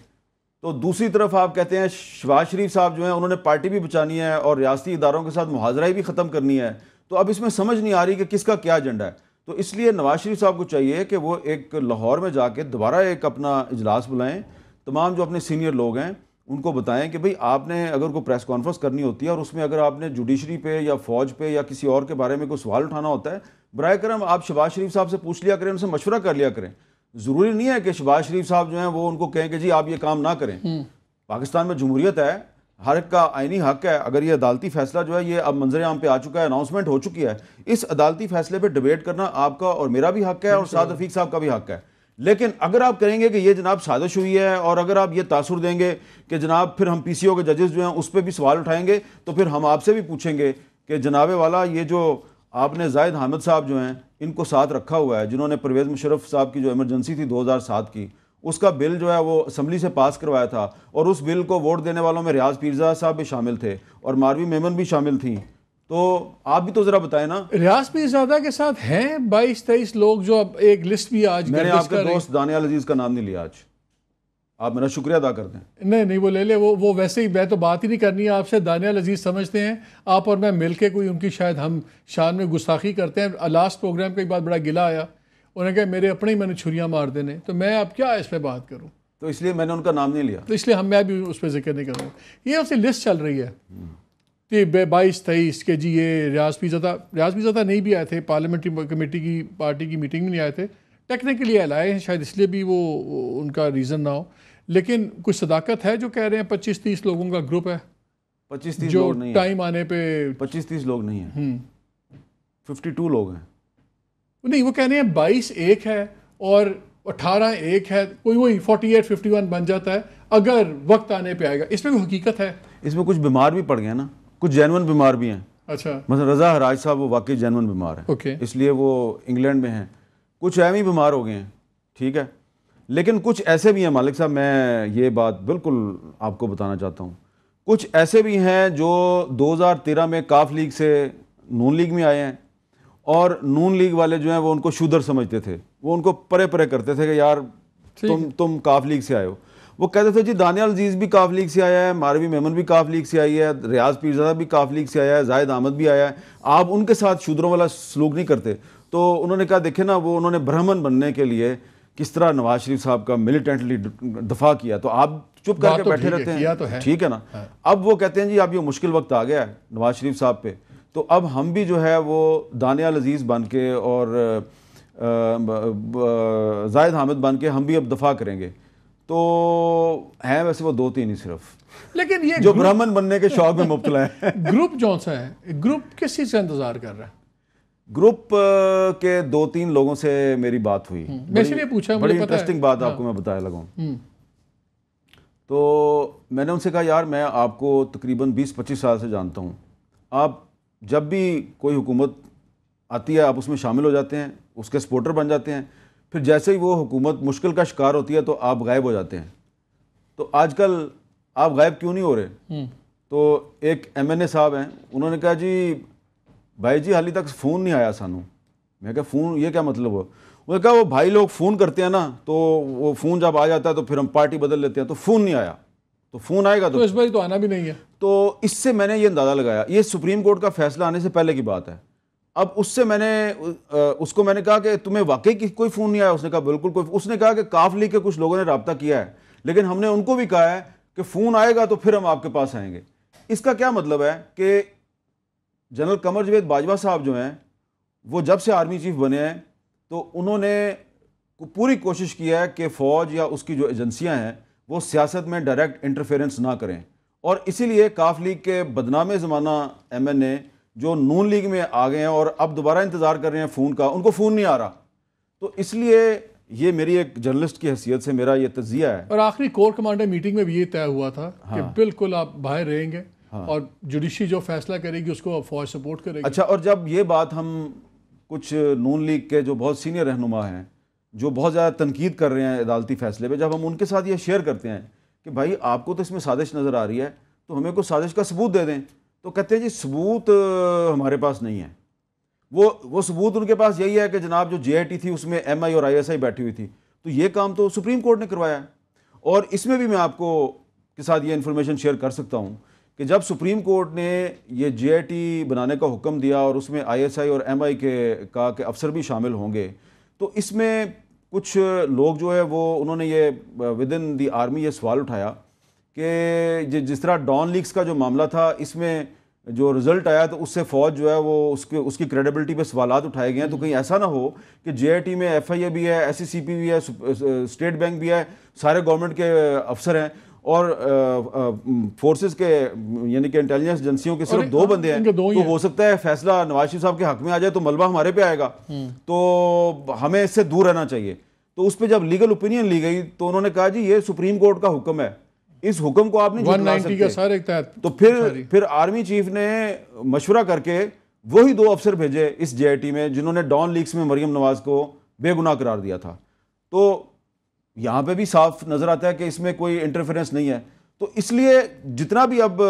تو دوسری طرف آپ کہتے ہیں شہباز شریف صاحب جو ہیں انہوں نے پارٹی بھی بچانی ہے اور ریاستی اداروں کے ساتھ محاذرہ بھی ختم کرنی ہے. تو اب اس میں سمجھ نہیں آ رہی کہ کس کا کیا ایجنڈا ہے. تو اس لیے نواز شریف صاحب کو چاہیے کہ وہ ایک لاہور میں جا کے دوبارہ ایک اپنا اجلاس بلائیں، تمام جو اپنے سینئر لوگ ہیں ان کو بتائیں کہ بھئی آپ نے اگر کوئی پریس کانفرنس کرنی ہوتی ہے اور اس میں اگر آپ نے جوڈیشری پہ یا فوج پہ یا کسی اور کے بارے میں کوئی سوال اٹھانا ہوتا ہے، برائے کرم آپ شہباز شریف صاحب سے پوچھ لیا کریں، ان سے مشورہ کر لیا کریں. ضروری نہیں ہے کہ شہباز شریف صاحب جو ہیں وہ ان کو کہیں کہ جی آپ یہ کام نہ کریں. پاکستان میں جمہوریت ہے، ہر ایک کا آئینی حق ہے. اگر یہ عدالتی فیصلہ جو ہے یہ اب منظر عام پہ آ چکا ہے، اناؤنسمنٹ ہو چکی ہے، اس عدالتی فیصلے پہ ڈیبیٹ کرنا آپ کا اور میرا بھی حق ہے اور سعد رفیق صاحب کا بھی حق ہے. لیکن اگر آپ کریں گے کہ یہ جناب سازش ہوئی ہے، اور اگر آپ یہ تاثر دیں گے کہ جناب پھر ہم پی سی او کے ججز جو ہیں اس پہ بھی سوال اٹھائیں گے، تو پھر ہم آپ سے بھی پوچھیں گے کہ جناب والا یہ جو آپ نے زاہد حامد صاحب جو ہیں ان کو ساتھ رکھا ہوا ہے، جنہوں نے پرویز مشرف صاحب کی جو ایمرجنسی تھی 2007 کی، اس کا بل جو ہے وہ اسمبلی سے پاس کروایا تھا، اور اس بل کو ووٹ دینے والوں میں ریاض پیرزادہ صاحب بھی شامل تھے اور ماروی میمن بھی شامل تھیں. تو آپ بھی تو ذرا بتائیں نا. ریاض پیرزادہ کے ساتھ ہیں 22-23 لوگ جو اب ایک لسٹ بھی آج میں نے آپ کے دوست دانیال عزیز کا نام نہیں لیا آج، آپ میرا شکریہ ادا کر دیں. نہیں وہ لے لے، وہ ویسے ہی میں تو بات ہی نہیں کرنی ہے آپ سے. دانیال عزیز سمجھتے ہیں آپ اور میں مل کے کوئی ان کی شاید ہم شان میں گستاخی کرتے ہیں. لاسٹ پروگرام کا ایک بات بڑا گلا آیا، انہوں نے کہا میرے اپنے ہی میں نے چھریاں مار دینے، تو میں اب کیا اس پہ بات کروں، تو اس لیے میں نے ان کا نام نہیں لیا، تو اس لیے میں بھی اس پہ ذکر نہیں کروں. یہ اس سے لسٹ چل رہی ہے 22-23 کہ جی یہ ریاض پیرزادہ نہیں بھی آئے تھے، پارلیمنٹری کمیٹی کی پارٹی کی میٹنگ میں نہیں آئے تھے، ٹیکنیکلی لائے ہیں شاید اس لیے بھی وہ ان کا ریزن نہ ہو. لیکن کچھ صداقت ہے جو کہہ رہے ہیں 25-30 لوگوں کا گروپ ہے 25-30 جو لوگ نہیں ٹائم آنے پہ 25-30 لوگ نہیں ہیں، 52 لوگ ہیں. نہیں وہ کہہ رہے ہیں 22 ایک ہے اور 18 ایک ہے، کوئی وہی 48-51 بن جاتا ہے اگر وقت آنے پہ آئے گا. اس میں کوئی حقیقت ہے؟ اس میں کچھ بیمار بھی پڑ گئے نا، کچھ جینون بیمار بھی ہیں. اچھا، مثلا رضا حراج صاحب وہ واقعی جینون بیمار ہیں، اوکے، اس لیے وہ انگلینڈ میں ہیں. کچھ ایم ہی بیمار ہو گئے ہیں، ٹھیک ہے. لیکن کچھ ایسے بھی ہیں مالک صاحب، میں یہ بات بالکل آپ کو بتانا چاہتا ہوں، کچھ ایسے بھی ہیں جو 2013 میں کاف لیگ سے نون لیگ میں آئے ہیں، اور نون لیگ والے جو ہیں وہ ان کو شودر سمجھتے تھے، وہ ان کو پرے پرے کرتے تھے کہ یار تم کاف لیگ سے آئے ہو. وہ کہتے تھے جی دانیال عزیز بھی کاف لیگ سے آیا ہے، ماروی میمن بھی کاف لیگ سے آئی ہے، ریاض پیرزادہ بھی کاف لیگ سے آیا ہے، زاہد احمد بھی آیا ہے، آپ ان کے ساتھ شودروں والا سلوک نہیں کرتے. تو انہوں نے کہا دیکھیں نا وہ انہوں نے برہمن بننے کے لیے کس طرح نواز شریف صاحب کا ملیٹنٹلی دفاع کیا، تو آپ چپ کر کے بیٹھے رہتے ہیں، ٹھیک ہے نا. اب وہ کہتے ہیں جی اب یہ مشکل وقت آ گیا ہے نواز شریف صاحب پہ، تو اب ہم بھی جو ہے وہ دانیال عزیز بن کے اور زاہد حامد بن کے ہم بھی اب دفاع کریں گے. تو ہیں ویسے وہ 2-3 ہی صرف لیکن یہ جو برہمن بننے کے شوق میں مبتلا ہے. گروپ جو سا ہے, گروپ کس چیز سے انتظار کر رہا ہے؟ گروپ کے 2-3 لوگوں سے میری بات ہوئی, میں اس لیے پوچھا, بڑی انٹرسٹنگ بات آپ کو میں بتایا لگا. تو میں نے ان سے کہا یار میں آپ کو تقریباً 20-25 سال سے جانتا ہوں, آپ جب بھی کوئی حکومت آتی ہے آپ اس میں شامل ہو جاتے ہیں, اس کے سپورٹر بن جاتے ہیں, پھر جیسے ہی وہ حکومت مشکل کا شکار ہوتی ہے تو آپ غائب ہو جاتے ہیں. تو آج کل آپ غائب کیوں نہیں ہو رہے؟ تو ایک ایم این اے صاحب ہیں, انہوں نے کہا جی بھائی جی حالی تک فون نہیں آیا سانو. میں کہا فون یہ کیا مطلب ہو؟ انہوں نے کہا وہ بھائی لوگ فون کرتے ہیں نا, تو وہ فون جب آ جاتا ہے تو پھر ہم پارٹی بدل لیتے ہیں, تو فون نہیں آیا, تو فون آئے گا تو اس بار تو آنا بھی نہیں ہے. تو اس سے میں نے یہ اندازہ لگایا, یہ سپریم کورٹ کا فیصلہ آنے سے پہلے کی بات ہے. اب اس سے میں نے اس کو میں نے کہا کہ تمہیں واقعی کوئی فون نہیں آیا؟ اس نے کہا بالکل کوئی. اس نے کہا کہ کاف لیگ کے کچھ لوگوں نے رابطہ کیا ہے, لیکن ہم نے ان کو بھی کہا ہے کہ فون آئے گا تو پھر ہم آپ کے پاس آئیں گے. اس کا کیا مطلب ہے کہ جنرل قمر جاوید باجوہ صاحب جو ہیں وہ جب سے آرمی چیف بنے ہیں تو انہوں نے پوری کوشش کی ہے کہ فوج یا اس کی جو ایجنسیاں ہیں وہ سیاست میں ڈائریکٹ انٹرفیرنس نہ کریں, اور اسی لیے کاف لیگ کے بدنام زمانہ ایم این اے جو نون لیگ میں آ گئے ہیں اور اب دوبارہ انتظار کر رہے ہیں فون کا, ان کو فون نہیں آ رہا. تو اس لیے یہ میری ایک جرنلسٹ کی حیثیت سے میرا یہ تجزیہ ہے. اور آخری کور کمانڈر میٹنگ میں بھی یہ طے ہوا تھا کہ بالکل آپ باہر رہیں گے اور جوڈیشری جو فیصلہ کرے گی اس کو فوج سپورٹ کرے گی. اچھا, اور جب یہ بات ہم کچھ نون لیگ کے جو بہت سینئر رہنما ہیں جو بہت زیادہ تنقید کر رہے ہیں عدالتی فیصلے پہ, جب ہم ان کے ساتھ یہ شیئر کرتے ہیں کہ بھائی آپ کو تو اس میں سازش نظر آ رہی ہے تو ہمیں کوئی سازش کا ثبوت دے دیں, تو کہتے ہیں جی ثبوت ہمارے پاس نہیں ہے. وہ ثبوت ان کے پاس یہی ہے کہ جناب جو جے آئی ٹی تھی اس میں ایم آئی اور آئی ایس آئی بیٹھی ہوئی تھی, تو یہ کام تو سپریم کورٹ نے کروایا ہے. اور اس میں بھی میں آپ کو کے ساتھ یہ انفارمیشن شیئر کر سکتا ہوں کہ جب سپریم کورٹ نے یہ جے آئی ٹی بنانے کا حکم دیا اور اس میں آئی ایس آئی اور ایم آئی کے کا کہ افسر بھی شامل ہوں گے, تو اس میں کچھ لوگ جو ہے وہ انہوں نے یہ ود ان دی آرمی یہ سوال اٹھایا کہ جس طرح ڈان لیگز کا جو معاملہ تھا اس میں جو رزلٹ آیا تو اس سے فوج جو ہے وہ اس کی کریڈیبلٹی پہ سوالات اٹھائے گئے ہیں. تو کہیں ایسا نہ ہو کہ جے آئی ٹی میں ایف آئی اے بھی ہے, ایس سی سی پی بھی ہے, اسٹیٹ بینک بھی ہے, سارے گورنمنٹ کے افسر ہیں, اور فورسز کے یعنی کہ انٹیلیجنس ایجنسیوں کے صرف 2 بندے ہیں, تو ہو سکتا ہے فیصلہ نواز شریف صاحب کے حق میں آ جائے تو ملبہ ہمارے پہ آئے گا, تو ہمیں اس سے دور رہنا چاہیے. تو اس پہ جب لیگل اوپینین لی گئی تو انہوں نے کہا جی یہ سپریم کورٹ کا حکم ہے, اس حکم کو آپ نہیں جھٹلا سکتے. تو پھر آرمی چیف نے مشورہ کر کے وہی 2 افسر بھیجے اس جے آئی ٹی میں جنہوں نے ڈان لیگز میں مریم نواز کو بے گناہ قرار دیا تھا. تو یہاں پہ بھی صاف نظر آتا ہے کہ اس میں کوئی انٹرفیرنس نہیں ہے. تو اس لیے جتنا بھی اب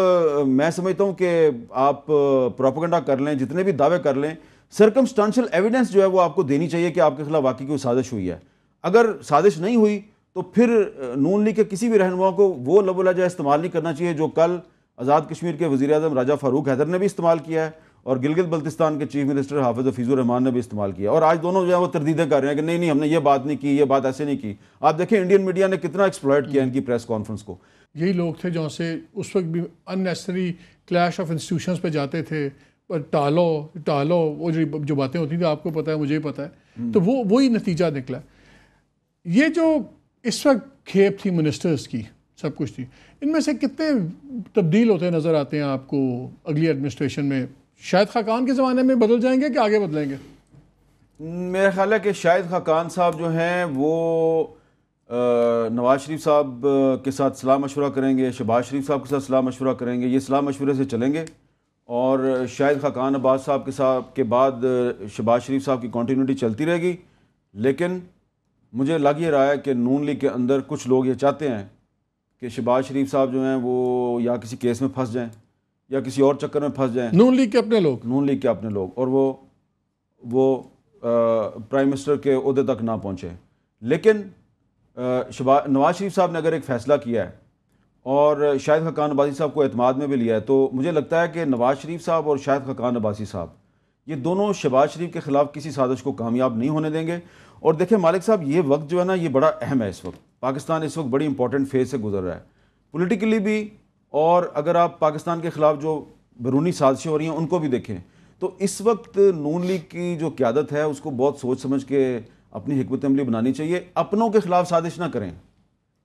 میں سمجھتا ہوں کہ آپ پروپیگنڈا کر لیں, جتنے بھی دعوے کر لیں, سرکمسٹانشل ایویڈنس جو ہے وہ آپ کو دینی چاہیے کہ آپ کے خلاف واقعی کوئی سازش ہوئی ہے. اگر سازش نہیں ہوئی تو پھر نون لیگ کے کسی بھی رہنما کو وہ لب و لہجہ استعمال نہیں کرنا چاہیے جو کل آزاد کشمیر کے وزیر اعظم راجہ فاروق حیدر نے بھی استعمال کیا ہے اور گلگت بلتستان کے چیف منسٹر حافظ حفیظ الرحمان نے بھی استعمال کیا, اور آج دونوں جو ہے وہ تردیدیں کر رہے ہیں کہ نہیں ہم نے یہ بات نہیں کی, یہ بات ایسے نہیں کی. آپ دیکھیں انڈین میڈیا نے کتنا ایکسپلائٹ کیا ان کی پریس کانفرنس کو. یہی لوگ تھے جو سے اس وقت بھی ان نیسسری کلیش آف انسٹیٹیوشنز پہ جاتے تھے, ٹالو وہ جو باتیں ہوتی تھیں آپ کو پتہ ہے, مجھے ہی پتہ ہے. تو وہی نتیجہ نکلا. یہ جو اس وقت کھیپ تھی منسٹرز کی, سب کچھ تھی, ان میں سے کتنے تبدیل ہوتے نظر آتے ہیں آپ کو اگلی ایڈمنسٹریشن میں؟ شاہد خاقان کے زمانے میں بدل جائیں گے کہ آگے بدلیں گے؟ میرا خیال ہے کہ شاہد خاقان صاحب جو ہیں وہ نواز شریف صاحب کے ساتھ صلاح مشورہ کریں گے, شہباز شریف صاحب کے ساتھ صلاح مشورہ کریں گے, یہ صلاح مشورے سے چلیں گے. اور شاہد خاقان عباس صاحب کے بعد شہباز شریف صاحب کی کنٹینیوٹی چلتی رہے گی. لیکن مجھے لگ یہ رہا ہے کہ نون لیگ کے اندر کچھ لوگ یہ چاہتے ہیں کہ شہباز شریف صاحب جو ہیں وہ یا کسی کیس میں پھنس جائیں یا کسی اور چکر میں پھنس جائیں. نون لیگ کے اپنے لوگ اور وہ پرائم منسٹر کے عہدے تک نہ پہنچے. لیکن نواز شریف صاحب نے اگر ایک فیصلہ کیا ہے اور شاہد خاقان عباسی صاحب کو اعتماد میں بھی لیا ہے, تو مجھے لگتا ہے کہ نواز شریف صاحب اور شاہد خاقان عباسی صاحب یہ دونوں شہباز شریف کے خلاف کسی سازش کو کامیاب نہیں ہونے دیں گے. اور دیکھیں مالک صاحب, یہ وقت جو ہے نا یہ بڑا اہم ہے. اس وقت پاکستان اس وقت بڑی امپورٹنٹ فیز سے گزر رہا ہے پولیٹیکلی بھی, اور اگر آپ پاکستان کے خلاف جو بیرونی سازشیں ہو رہی ہیں ان کو بھی دیکھیں تو اس وقت نون لیگ کی جو قیادت ہے اس کو بہت سوچ سمجھ کے اپنی حکمت عملی بنانی چاہیے. اپنوں کے خلاف سازش نہ کریں,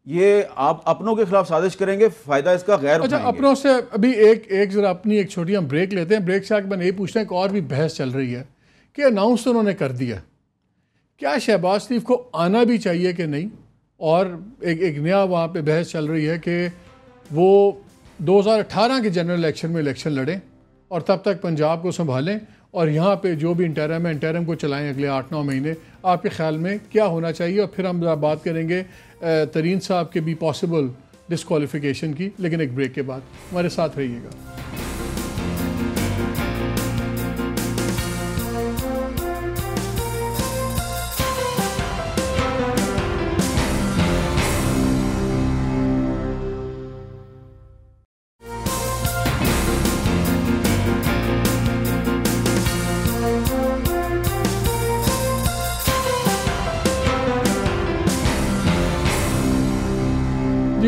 یہ آپ اپنوں کے خلاف سازش کریں گے, فائدہ اس کا غیر اچھا اٹھائیں گے. اپنوں سے ابھی ایک ذرا اپنی ایک چھوٹی ہم بریک لیتے ہیں. بریک سے آ کے میں نے یہ پوچھنا ہے کہ اور بھی بحث چل رہی ہے کہ اناؤنس تو انہوں نے کر دیا, کیا شہباز شریف کو آنا بھی چاہیے کہ نہیں؟ اور ایک نیا وہاں پہ بحث چل رہی ہے کہ وہ 2018 کے جنرل الیکشن میں الیکشن لڑیں اور تب تک پنجاب کو سنبھالیں اور یہاں پہ جو بھی انٹرم ہے انٹرم کو چلائیں اگلے 8-9 مہینے. آپ کے خیال میں کیا ہونا چاہیے؟ اور پھر ہم ذرا بات کریں گے ترین صاحب کے بھی پاسبل ڈسکوالیفیکیشن کی, لیکن ایک بریک کے بعد. ہمارے ساتھ رہیے گا.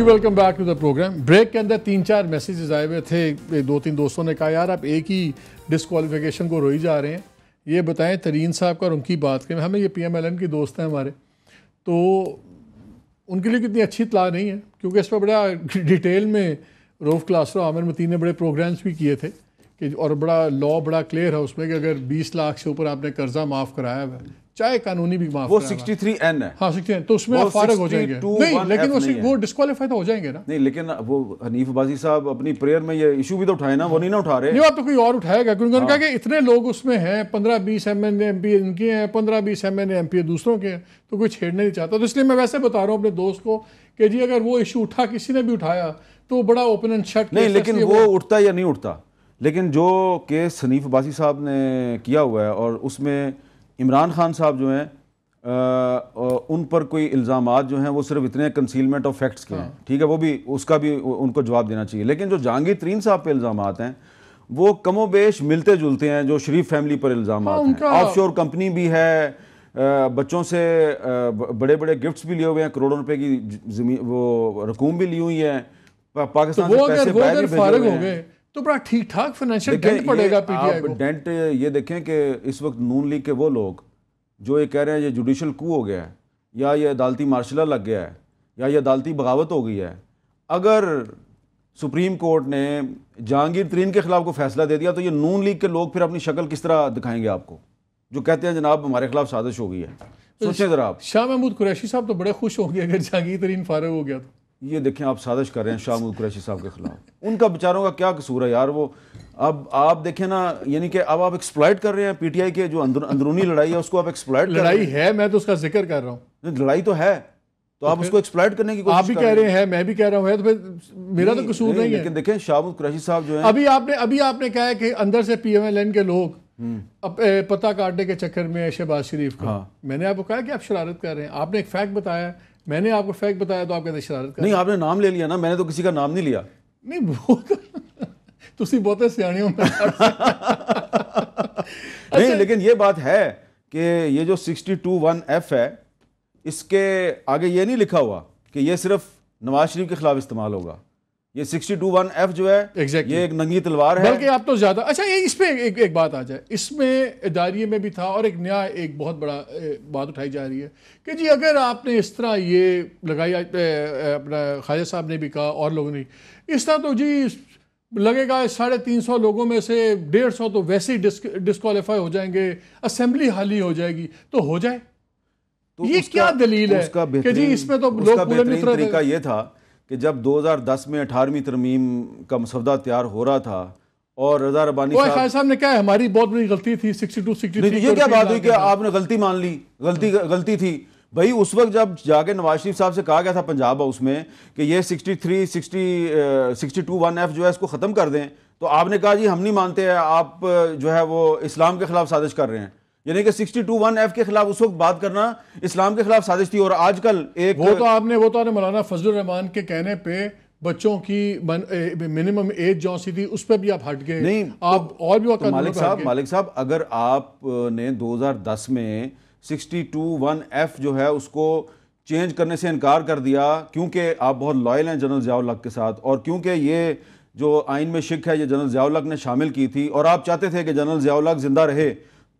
Welcome back to the program. Break کے اندر 3-4 میسیجز آئے ہوئے تھے. 2-3 دوستوں نے کہا یار آپ ایک ہی ڈسکوالیفیکیشن کو روئی جا رہے ہیں, یہ بتائیں ترین صاحب کا اور ان کی بات کریں. ہمیں یہ پی ایم ایل این کی دوست ہیں ہمارے, تو ان کے لیے کتنی اچھی اطلاع نہیں ہے کیونکہ اس پہ بڑا ڈیٹیل میں روف کلاسرو عامر متین نے بڑے پروگرامز بھی کیے تھے کہ, اور بڑا لا بڑا کلیئر ہے اس میں کہ اگر 20 لاکھ سے اوپر آپ نے قرضہ معاف کرایا ہے, چاہے قانونی بھی معاف وہ 63N ہے. ہاں 63, تو اس میں آپ فارغ ہو جائیں گے. نہیں لیکن وہ ڈسکوالیفائی تو ہو جائیں گے نا. نہیں لیکن وہ حنیف عباسی صاحب اپنی پریئر میں یہ ایشو بھی تو اٹھائے نا, وہ نہیں نا اٹھا رہے. نہیں آپ تو کوئی اور اٹھائے گا کیونکہ انہوں نے کہا کہ اتنے لوگ اس میں ہیں, 15-20 MNA ان کے ہیں, 15-20 MNA MP دوسروں کے ہیں, تو کوئی چھیڑنا نہیں چاہتا. تو اس لیے میں ویسے بتا رہا ہوں اپنے دوست کو کہ جی اگر وہ ایشو اٹھا, کسی نے بھی اٹھایا تو بڑا اوپن اینڈ شٹ. نہیں لیکن وہ اٹھتا یا نہیں اٹھتا, لیکن جو کیس حنیف عباسی صاحب نے کیا ہوا ہے اور اس میں عمران خان صاحب جو ہیں ان پر کوئی الزامات جو ہیں وہ صرف اتنے کنسیلمنٹ آف فیکٹس کے ہیں, ٹھیک ہے, وہ بھی اس کا بھی ان کو جواب دینا چاہیے. لیکن جو جہانگیر ترین صاحب پہ الزامات ہیں وہ کم و بیش ملتے جلتے ہیں جو شریف فیملی پر الزامات ہیں. آف شور کمپنی بھی ہے, بچوں سے بڑے بڑے گفٹس بھی لیے ہوئے ہیں, کروڑوں روپے کی زمین وہ رقوم بھی لی ہوئی ہے, پاکستان سے پیسے باہر بھی بھیجے ہوئے ہیں. تو بڑا ٹھیک ٹھاک فائنینشیل ڈینٹ پڑے گا پی ٹی آئی کو. ڈینٹ یہ دیکھیں کہ اس وقت نون لیگ کے وہ لوگ جو یہ کہہ رہے ہیں یہ جوڈیشل کو ہو گیا ہے, یا یہ عدالتی مارشلہ لگ گیا ہے, یا یہ عدالتی بغاوت ہو گئی ہے, اگر سپریم کورٹ نے جہانگیر ترین کے خلاف کو فیصلہ دے دیا تو یہ نون لیگ کے لوگ پھر اپنی شکل کس طرح دکھائیں گے آپ کو, جو کہتے ہیں جناب ہمارے خلاف سازش ہو گئی ہے. سوچیں ذرا آپ. شاہ محمود قریشی صاحب تو بڑے خوش ہوں گے اگر جہانگیر ترین فارغ ہو گیا تو. یہ دیکھیں آپ سازش کر رہے ہیں شاہ محمود قریشی صاحب کے خلاف, ان کا بیچاروں کا کیا قصور ہے یار. وہ اب آپ دیکھیں نا, یعنی کہ اب آپ ایکسپلائٹ کر رہے ہیں پی ٹی آئی کے جو اندرونی لڑائی ہے اس کو آپ ایکسپلائٹ کر رہے ہیں. لڑائی ہے, میں تو اس کا ذکر کر رہا ہوں. لڑائی تو ہے, تو آپ اس کو ایکسپلائٹ کرنے کی کوشش آپ بھی کہہ رہے ہیں, میں بھی کہہ رہا ہوں, ہے تو پھر میرا تو قصور نہیں ہے. لیکن دیکھیں شاہ محمود قریشی صاحب جو ہیں, ابھی آپ نے کہا ہے کہ اندر سے پی ایم ایل این کے لوگ پتہ کاٹنے کے چکر میں شہباز شریف کا, میں نے آپ کو کہا کہ آپ شرارت کر رہے ہیں. آپ نے ایک فیکٹ بتایا, میں نے آپ کو فیکٹ بتایا, تو آپ کہتے ہیں شرارت کر. نہیں آپ نے نام لے لیا نا, میں نے تو کسی کا نام نہیں لیا. نہیں وہ تسی بہتے سیانے ہوں. نہیں لیکن یہ بات ہے کہ یہ جو 62(1)(f) ہے, اس کے آگے یہ نہیں لکھا ہوا کہ یہ صرف نواز شریف کے خلاف استعمال ہوگا. یہ 62(1)(f) جو ہے یہ ایک ننگی تلوار ہے. بلکہ آپ تو زیادہ, اچھا اس پہ ایک بات آ جائے, اس میں اداریے میں بھی تھا اور ایک نیا ایک بہت بڑا بات اٹھائی جا رہی ہے کہ جی اگر آپ نے اس طرح یہ لگائی, اپنا خواجہ صاحب نے بھی کہا اور لوگوں نے اس طرح, تو جی لگے گا 350 لوگوں میں سے 150 تو ویسے ہی ڈسکوالیفائی ہو جائیں گے, اسمبلی خالی ہو جائے گی. تو ہو جائے, یہ کیا دلیل ہے کہ جی اس میں تو لوگ پورے بہترین طریقہ یہ تھا کہ جب 2010 میں 18ویں ترمیم کا مسودہ تیار ہو رہا تھا اور رضا ربانی صاحب نے کہا ہماری بہت بڑی غلطی تھی 62-63. یہ کیا بات ہوئی کہ آپ نے غلطی مان لی, غلطی تھی بھائی. اس وقت جب جا کے نواز شریف صاحب سے کہا گیا تھا پنجاب ہاؤس میں کہ یہ 62(1)(f) جو ہے اس کو ختم کر دیں, تو آپ نے کہا جی ہم نہیں مانتے ہیں, آپ جو ہے وہ اسلام کے خلاف سازش کر رہے ہیں. یعنی کہ 62(1)(f) کے خلاف اس وقت بات کرنا اسلام کے خلاف سازش تھی. اور آج کل ایک وہ تو آپ نے مولانا فضل الرحمان کے کہنے پہ بچوں کی منیمم ایج جو سی تھی اس پہ بھی آپ ہٹ گئے. نہیں آپ اور بھی مالک صاحب اگر آپ نے 2010 میں 62(1)(f) جو ہے اس کو چینج کرنے سے انکار کر دیا کیونکہ آپ بہت لائل ہیں جنرل ضیاء الحق کے ساتھ, اور کیونکہ یہ جو آئین میں شک ہے یہ جنرل ضیاء الحق نے شامل کی تھی, اور آپ چاہتے تھے کہ جنرل ضیاء الحق زندہ رہے,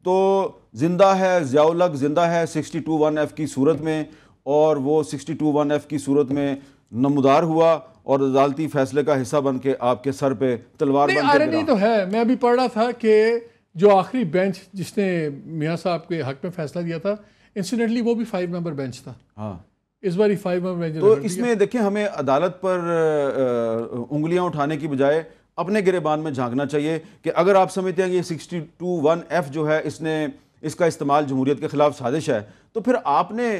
تو زندہ ہے ضیاء الحق, زندہ ہے 62(1)(f) کی صورت میں, اور وہ 62(1)(f) کی صورت میں نمودار ہوا اور عدالتی فیصلے کا حصہ بن کے آپ کے سر پہ تلوار بن کے نہیں تو ہے. میں ابھی پڑھ رہا تھا کہ جو آخری بینچ جس نے میاں صاحب کے حق میں فیصلہ دیا تھا انسیڈنٹلی وہ بھی 5 ممبر بینچ تھا. ہاں اس باری 5 ممبر بینچ. تو اس میں دیکھیں ہمیں عدالت پر انگلیاں اٹھانے کی بجائے اپنے گریبان میں جھانکنا چاہیے کہ اگر آپ سمجھتے ہیں کہ یہ 62(1)(f) جو ہے اس کا استعمال جمہوریت کے خلاف سازش ہے تو پھر آپ نے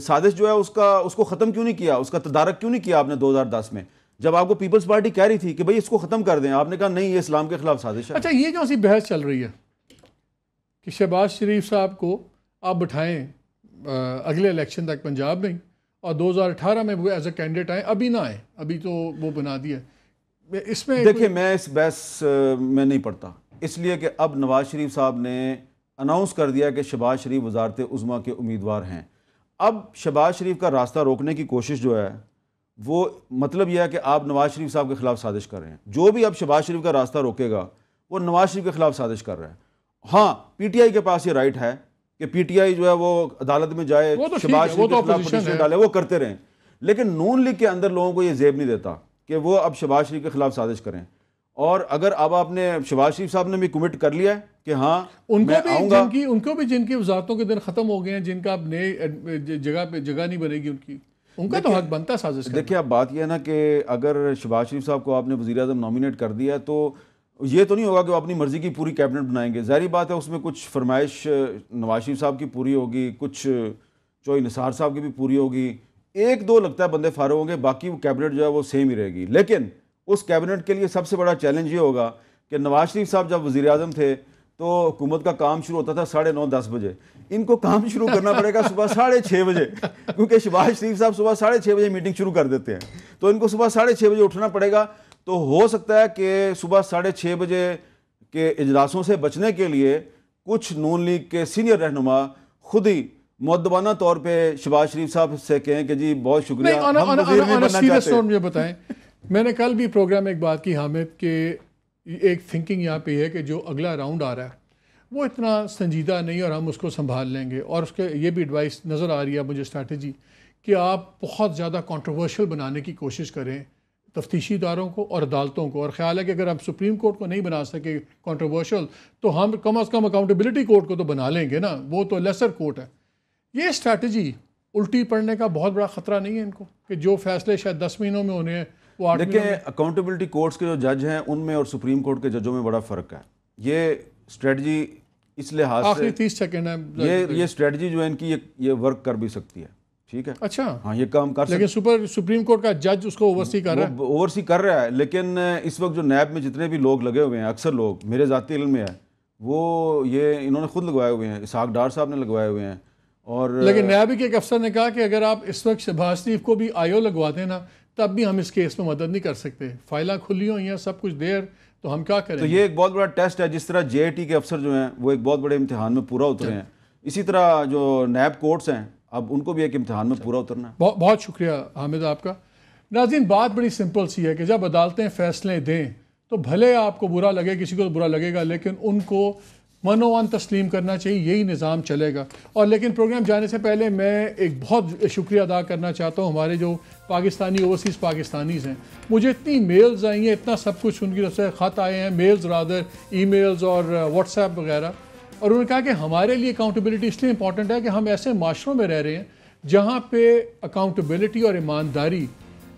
سازش جو ہے اس کو ختم کیوں نہیں کیا, اس کا تدارک کیوں نہیں کیا آپ نے 2010 میں جب آپ کو پیپلز پارٹی کہہ رہی تھی کہ بھئی اس کو ختم کر دیں, آپ نے کہا نہیں یہ اسلام کے خلاف سازش ہے. اچھا یہ جو سی بحث چل رہی ہے کہ شہباز شریف صاحب کو آپ بٹھائیں اگلے الیکشن تک پنجاب میں اور 2018 میں وہ ایز اے کینڈیڈیٹ آئیں, ابھی نہ آئیں, ابھی تو وہ بنا دیا. اس میں دیکھیں میں اس بحث میں نہیں پڑھتا, اس لیے کہ اب نواز شریف صاحب نے اناؤنس کر دیا کہ شہباز شریف وزارت عظمیٰ کے امیدوار ہیں. اب شہباز شریف کا راستہ روکنے کی کوشش جو ہے وہ مطلب یہ ہے کہ آپ نواز شریف صاحب کے خلاف سازش کر رہے ہیں. جو بھی اب شہباز شریف کا راستہ روکے گا وہ نواز شریف کے خلاف سازش کر رہا ہے. ہاں پی ٹی آئی کے پاس یہ رائٹ ہے کہ پی ٹی آئی جو ہے وہ عدالت میں جائے, شہباز شریف کے خلاف پٹیشن ڈالے, وہ کرتے رہیں, لیکن نون لیگ کے اندر لوگوں کو یہ زیب نہیں دیتا کہ وہ اب شہباز شریف کے خلاف سازش کریں. اور اگر اب آپ نے شہباز شریف صاحب نے بھی کمٹ کر لیا ہے کہ ہاں میں آؤں گا, ان کو بھی جن کی وزارتوں کے دن ختم ہو گئے ہیں, جن کا اب نئے جگہ پہ جگہ نہیں بنے گی ان کا تو حق بنتا ہے سازش کرنا. دیکھیں اب بات یہ ہے نا کہ اگر شہباز شریف صاحب کو آپ نے وزیر اعظم نامینیٹ کر دیا ہے تو یہ تو نہیں ہوگا کہ وہ اپنی مرضی کی پوری کیبنٹ بنائیں گے. ظاہری بات ہے اس میں کچھ فرمائش نواز شریف صاحب کی پوری ہوگی, کچھ چوہی نثار صاحب کی بھی پوری ہوگی, 1-2 لگتا ہے بندے فارغ ہوں گے, باقی وہ کیبنٹ جو ہے وہ سیم ہی رہے گی. لیکن اس کیبنٹ کے لیے سب سے بڑا چیلنج یہ ہوگا کہ نواز شریف صاحب جب وزیر اعظم تھے تو حکومت کا کام شروع ہوتا تھا 9:30-10 بجے. ان کو کام شروع کرنا پڑے گا صبح 6:30 بجے, کیونکہ شہباز شریف صاحب صبح 6:30 بجے میٹنگ شروع کر دیتے ہیں, تو ان کو صبح 6:30 بجے اٹھنا پڑے گا. تو ہو سکتا ہے کہ صبح 6:30 بجے کے اجلاسوں سے بچنے کے لیے کچھ نون لیگ کے سینئر رہنما خود ہی مؤدبانہ طور پہ شہباز شریف صاحب سے کہیں کہ جی بہت شکریہ, ہم وزیر نہیں بننا چاہتے. مجھے بتائیں, میں نے کل بھی پروگرام میں ایک بات کی حامد کہ ایک تھنکنگ یہاں پہ ہے کہ جو اگلا راؤنڈ آ رہا ہے وہ اتنا سنجیدہ نہیں اور ہم اس کو سنبھال لیں گے. اور اس کے یہ بھی ایڈوائس نظر آ رہی ہے مجھے اسٹریٹجی کہ آپ بہت زیادہ کنٹروورشل بنانے کی کوشش کریں تفتیشی اداروں کو اور عدالتوں کو, اور خیال ہے کہ اگر ہم سپریم کورٹ کو نہیں بنا سکے کنٹروورشل تو ہم کم از کم اکاؤنٹیبلٹی کورٹ کو تو بنا لیں گے نا, وہ تو لیسر کورٹ ہے. یہ اسٹریٹجی الٹی پڑنے کا بہت بڑا خطرہ نہیں ہے ان کو کہ جو فیصلے شاید 10 مہینوں میں ہونے ہیں وہ 8 دیکھیں اکاؤنٹیبلٹی کورٹس کے جو جج ہیں ان میں اور سپریم کورٹ کے ججوں میں بڑا فرق ہے. یہ اسٹریٹجی اس لحاظ سے آخری 30 سیکنڈ ہے, یہ اسٹریٹجی جو ہے ان کی یہ ورک کر بھی سکتی ہے, ٹھیک ہے. اچھا ہاں یہ کام کر سکتے, لیکن سپریم کورٹ کا جج اس کو اوورسی کر رہا ہے, اوورسی کر رہا ہے. لیکن اس وقت جو نیب میں جتنے بھی لوگ لگے ہوئے ہیں, اکثر لوگ میرے ذاتی علم میں ہے, وہ یہ انہوں نے خود لگوائے ہوئے ہیں, اسحاق ڈار صاحب نے لگوائے ہوئے ہیں. اور لیکن نیب کے ایک افسر نے کہا کہ اگر آپ اس وقت شہباز شریف کو بھی آئیو لگوا دیں نا تب بھی ہم اس کیس میں مدد نہیں کر سکتے, فائلیں کھلی ہوئی ہیں, سب کچھ دیر, تو ہم کیا کریں. تو یہ ایک بہت بڑا ٹیسٹ ہے. جس طرح جے آئی ٹی کے افسر جو ہیں وہ ایک بہت بڑے امتحان میں پورا اترے ہیں, اسی طرح جو نیب کورٹس ہیں اب ان کو بھی ایک امتحان میں پورا اترنا ہے. بہت شکریہ حامد آپ کا. ناظرین بات بڑی سمپل سی ہے کہ جب عدالتیں فیصلے دیں تو بھلے آپ کو برا لگے, کسی کو برا لگے گا, لیکن ان کو منوان تسلیم کرنا چاہیے, یہی نظام چلے گا. اور لیکن پروگرام جانے سے پہلے میں ایک بہت شکریہ ادا کرنا چاہتا ہوں ہمارے جو پاکستانی اوورسیز پاکستانیز ہیں. مجھے اتنی میلز آئی ہیں, اتنا سب کچھ ان کی طرف سے خط آئے ہیں, میلز رادر, ای میلز اور واٹس ایپ وغیرہ, اور انہوں نے کہا کہ ہمارے لیے اکاؤنٹیبلٹی اس لیے امپورٹنٹ ہے کہ ہم ایسے معاشروں میں رہ رہے ہیں جہاں پہ اکاؤنٹیبلٹی اور ایمانداری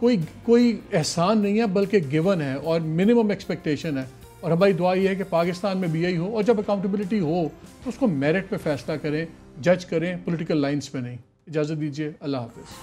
کوئی احسان نہیں ہے بلکہ گیون ہے اور منیمم ایکسپیکٹیشن ہے. اور ہماری دعا یہ ہے کہ پاکستان میں بھی یہی ہو, اور جب اکاؤنٹیبلٹی ہو تو اس کو میرٹ پہ فیصلہ کریں, جج کریں, پولیٹیکل لائنز پہ نہیں. اجازت دیجیے, اللہ حافظ.